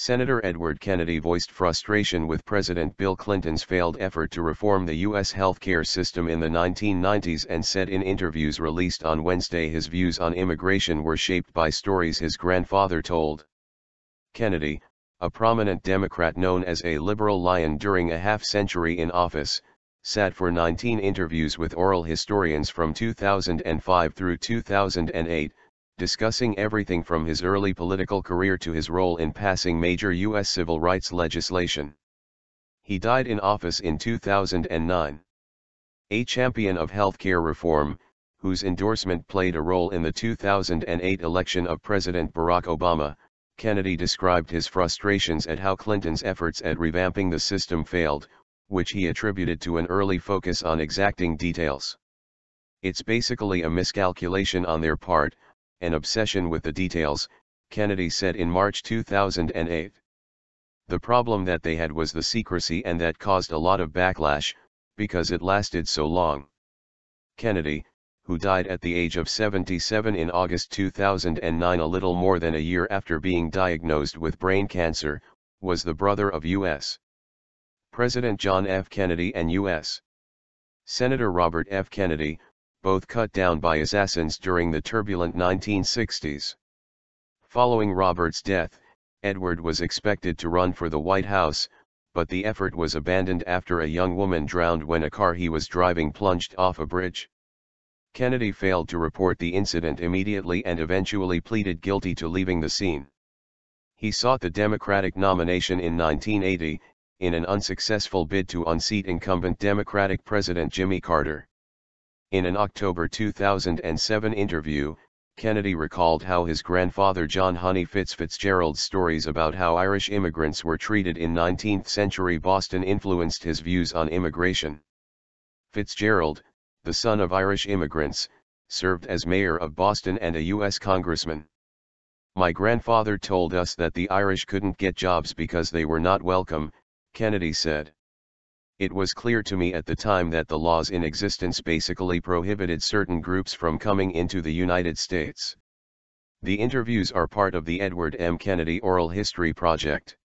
Senator Edward Kennedy voiced frustration with President Bill Clinton's failed effort to reform the U.S. healthcare system in the 1990s and said in interviews released on Wednesday his views on immigration were shaped by stories his grandfather told. Kennedy, a prominent Democrat known as a liberal lion during a half-century in office, sat for 19 interviews with oral historians from 2005 through 2008, discussing everything from his early political career to his role in passing major U.S. civil rights legislation. He died in office in 2009. A champion of healthcare reform, whose endorsement played a role in the 2008 election of President Barack Obama, Kennedy described his frustrations at how Clinton's efforts at revamping the system failed, which he attributed to an early focus on exacting details. "It's basically a miscalculation on their part, an obsession with the details," Kennedy said in March 2008. "The problem that they had was the secrecy, and that caused a lot of backlash, because it lasted so long." Kennedy, who died at the age of 77 in August 2009, a little more than a year after being diagnosed with brain cancer, was the brother of U.S. President John F. Kennedy and U.S. Senator Robert F. Kennedy, both cut down by assassins during the turbulent 1960s. Following Robert's death, Edward was expected to run for the White House, but the effort was abandoned after a young woman drowned when a car he was driving plunged off a bridge. Kennedy failed to report the incident immediately and eventually pleaded guilty to leaving the scene. He sought the Democratic nomination in 1980, in an unsuccessful bid to unseat incumbent Democratic President Jimmy Carter. In an October 2007 interview, Kennedy recalled how his grandfather John Honey Fitzgerald's stories about how Irish immigrants were treated in 19th-century Boston influenced his views on immigration. Fitzgerald, the son of Irish immigrants, served as mayor of Boston and a U.S. congressman. "My grandfather told us that the Irish couldn't get jobs because they were not welcome," Kennedy said. "It was clear to me at the time that the laws in existence basically prohibited certain groups from coming into the United States." The interviews are part of the Edward M. Kennedy Oral History Project.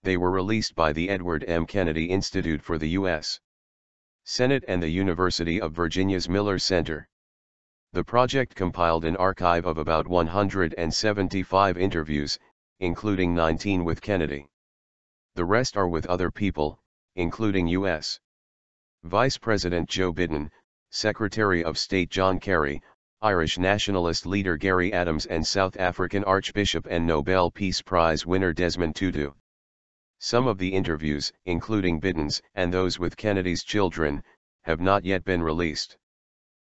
They were released by the Edward M. Kennedy Institute for the U.S. Senate and the University of Virginia's Miller Center. The project compiled an archive of about 175 interviews, including 19 with Kennedy. The rest are with other people, including U.S. Vice President Joe Biden, Secretary of State John Kerry, Irish nationalist leader Gary Adams, and South African Archbishop and Nobel Peace Prize winner Desmond Tutu. Some of the interviews, including Biden's and those with Kennedy's children, have not yet been released.